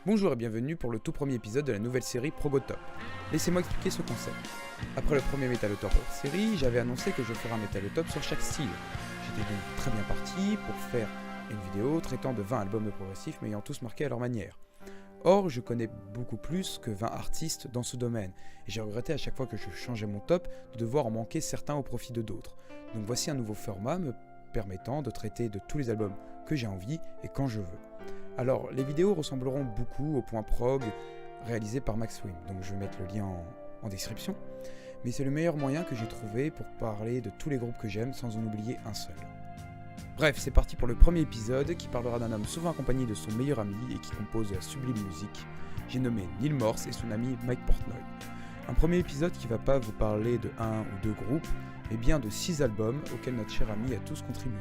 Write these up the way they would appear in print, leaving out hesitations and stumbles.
Bonjour et bienvenue pour le tout premier épisode de la nouvelle série Progotop. Laissez-moi expliquer ce concept. Après le premier Metalotop hors série, j'avais annoncé que je ferais un Metalotop sur chaque style. J'étais donc très bien parti pour faire une vidéo traitant de 20 albums de progressif m'ayant tous marqué à leur manière. Or, je connais beaucoup plus que 20 artistes dans ce domaine, et j'ai regretté à chaque fois que je changeais mon top de devoir en manquer certains au profit de d'autres. Donc voici un nouveau format me permettant de traiter de tous les albums que j'ai envie et quand je veux. Alors, les vidéos ressembleront beaucoup au point prog réalisé par Max Wim, donc je vais mettre le lien en description, mais c'est le meilleur moyen que j'ai trouvé pour parler de tous les groupes que j'aime sans en oublier un seul. Bref, c'est parti pour le premier épisode qui parlera d'un homme souvent accompagné de son meilleur ami et qui compose de la sublime musique. J'ai nommé Neil Morse et son ami Mike Portnoy. Un premier épisode qui va pas vous parler de un ou deux groupes, mais bien de 6 albums auxquels notre cher ami a tous contribué.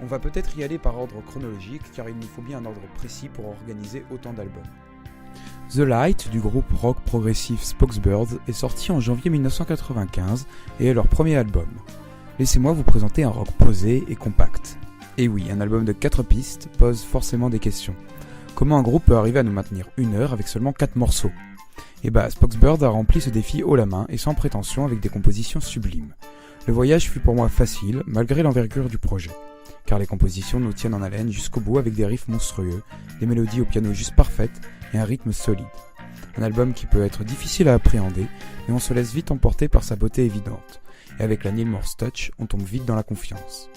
On va peut-être y aller par ordre chronologique car il nous faut bien un ordre précis pour organiser autant d'albums. The Light du groupe rock progressif Spokesbirds est sorti en janvier 1995 et est leur premier album. Laissez-moi vous présenter un rock posé et compact. Et oui, un album de 4 pistes pose forcément des questions. Comment un groupe peut arriver à nous maintenir 1 heure avec seulement 4 morceaux ? Et bah, Spokesbirds a rempli ce défi haut la main et sans prétention avec des compositions sublimes. Le voyage fut pour moi facile malgré l'envergure du projet. Car les compositions nous tiennent en haleine jusqu'au bout avec des riffs monstrueux, des mélodies au piano juste parfaites et un rythme solide. Un album qui peut être difficile à appréhender, mais on se laisse vite emporter par sa beauté évidente. Et avec la Neil Morse Touch, on tombe vite dans la confiance.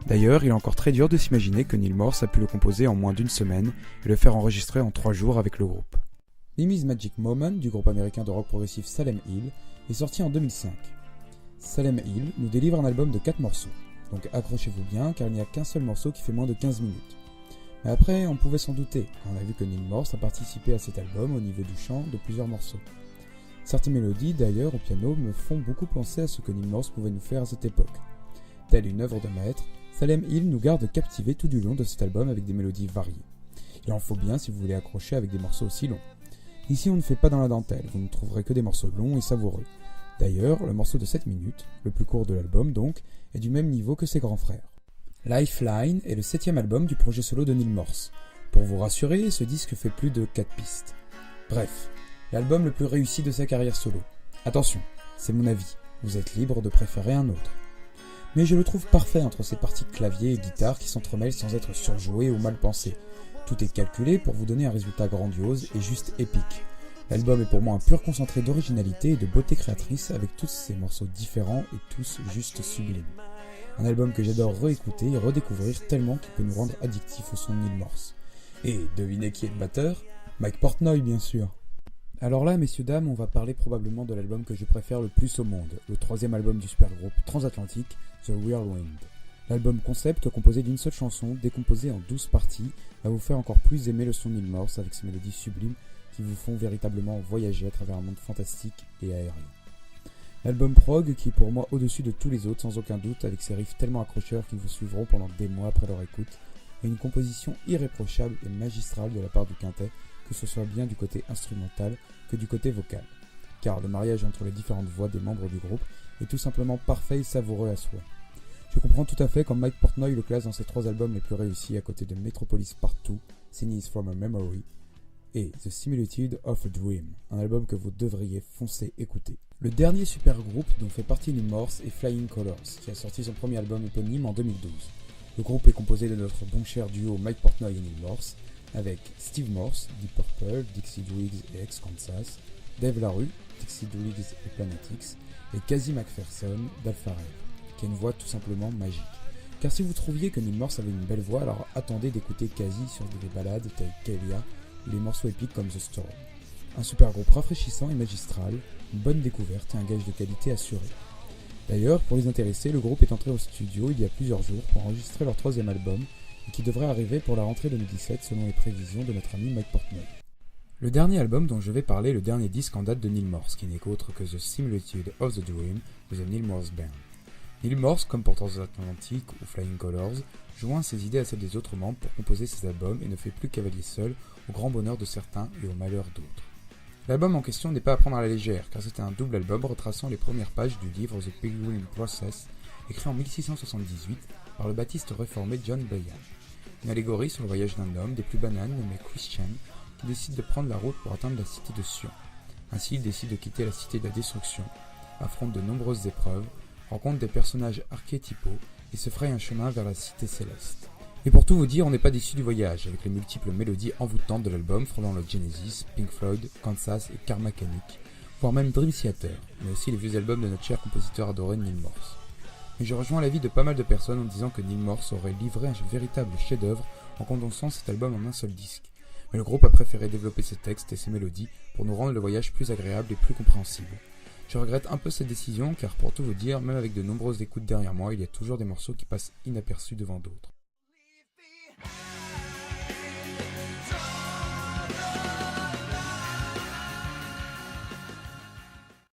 D'ailleurs, il est encore très dur de s'imaginer que Neil Morse a pu le composer en moins d'1 semaine et le faire enregistrer en 3 jours avec le groupe. Mimi's Magic Moment du groupe américain de rock progressif Salem Hill est sorti en 2005. Salem Hill nous délivre un album de 4 morceaux. Donc accrochez-vous bien car il n'y a qu'un seul morceau qui fait moins de 15 minutes. Mais après, on pouvait s'en douter, quand on a vu que Neil Morse a participé à cet album au niveau du chant de plusieurs morceaux. Certaines mélodies, d'ailleurs, au piano, me font beaucoup penser à ce que Neil Morse pouvait nous faire à cette époque. Telle une œuvre de maître, Salem Hill nous garde captivés tout du long de cet album avec des mélodies variées. Il en faut bien si vous voulez accrocher avec des morceaux aussi longs. Ici, on ne fait pas dans la dentelle, vous ne trouverez que des morceaux longs et savoureux. D'ailleurs, le morceau de 7 minutes, le plus court de l'album donc, est du même niveau que ses grands frères. Lifeline est le 7e album du projet solo de Neil Morse. Pour vous rassurer, ce disque fait plus de 4 pistes. Bref, l'album le plus réussi de sa carrière solo. Attention, c'est mon avis, vous êtes libre de préférer un autre. Mais je le trouve parfait entre ces parties de clavier et guitare qui s'entremêlent sans être surjouées ou mal pensées. Tout est calculé pour vous donner un résultat grandiose et juste épique. L'album est pour moi un pur concentré d'originalité et de beauté créatrice avec tous ces morceaux différents et tous juste sublimes. Un album que j'adore réécouter et redécouvrir tellement qu'il peut nous rendre addictifs au son de Neil Morse. Et devinez qui est le batteur ? Mike Portnoy bien sûr. Alors là, messieurs dames, on va parler probablement de l'album que je préfère le plus au monde, le 3e album du supergroupe transatlantique, The Whirlwind. L'album concept, composé d'une seule chanson, décomposée en 12 parties, va vous faire encore plus aimer le son de Neil Morse avec ses mélodies sublimes qui vous font véritablement voyager à travers un monde fantastique et aérien. L'album prog qui est pour moi au-dessus de tous les autres sans aucun doute avec ses riffs tellement accrocheurs qu'ils vous suivront pendant des mois après leur écoute et une composition irréprochable et magistrale de la part du quintet, que ce soit bien du côté instrumental que du côté vocal. Car le mariage entre les différentes voix des membres du groupe est tout simplement parfait et savoureux à souhait. Je comprends tout à fait quand Mike Portnoy le classe dans ses 3 albums les plus réussis à côté de Metropolis Part 2, Scenes from a Memory, et The Similitude of a Dream, un album que vous devriez foncer écouter. Le dernier supergroupe dont fait partie Neil Morse est Flying Colours, qui a sorti son premier album éponyme en 2012. Le groupe est composé de notre bon cher duo Mike Portnoy et Neil Morse, avec Steve Morse, Deep Purple, Dixie Dregs et ex-Kansas, Dave LaRue, Dixie Dregs et Planet X, et Casey McPherson d'Alpha Rave, qui a une voix tout simplement magique. Car si vous trouviez que Neil Morse avait une belle voix, alors attendez d'écouter Casey sur des ballades telles qu'Elia, ou les morceaux épiques comme The Storm. Un super groupe rafraîchissant et magistral, une bonne découverte et un gage de qualité assuré. D'ailleurs, pour les intéressés, le groupe est entré au studio il y a plusieurs jours pour enregistrer leur 3e album et qui devrait arriver pour la rentrée 2017 selon les prévisions de notre ami Mike Portnoy. Le dernier album dont je vais parler est le dernier disque en date de Neil Morse, qui n'est qu'autre que The Similitude of the Dream de The Neil Morse Band. Neil Morse, comme pour Transatlantic ou Flying Colours, joint ses idées à celles des autres membres pour composer ses albums et ne fait plus cavalier seul, au grand bonheur de certains et au malheur d'autres. L'album en question n'est pas à prendre à la légère, car c'est un double album retraçant les premières pages du livre The Pilgrim Process, écrit en 1678 par le baptiste réformé John Bunyan. Une allégorie sur le voyage d'un homme des plus bananes nommé Christian, qui décide de prendre la route pour atteindre la cité de Sion. Ainsi, il décide de quitter la cité de la destruction, affronte de nombreuses épreuves, rencontre des personnages archétypaux et se fraye un chemin vers la cité céleste. Et pour tout vous dire, on n'est pas déçu du voyage, avec les multiples mélodies envoûtantes de l'album frôlant le Genesis, Pink Floyd, Kansas et Karma Mechanic, voire même Dream Theater, mais aussi les vieux albums de notre cher compositeur adoré Neil Morse. Mais je rejoins l'avis de pas mal de personnes en disant que Neil Morse aurait livré un véritable chef-d'œuvre en condensant cet album en un seul disque. Mais le groupe a préféré développer ses textes et ses mélodies pour nous rendre le voyage plus agréable et plus compréhensible. Je regrette un peu cette décision car pour tout vous dire, même avec de nombreuses écoutes derrière moi, il y a toujours des morceaux qui passent inaperçus devant d'autres.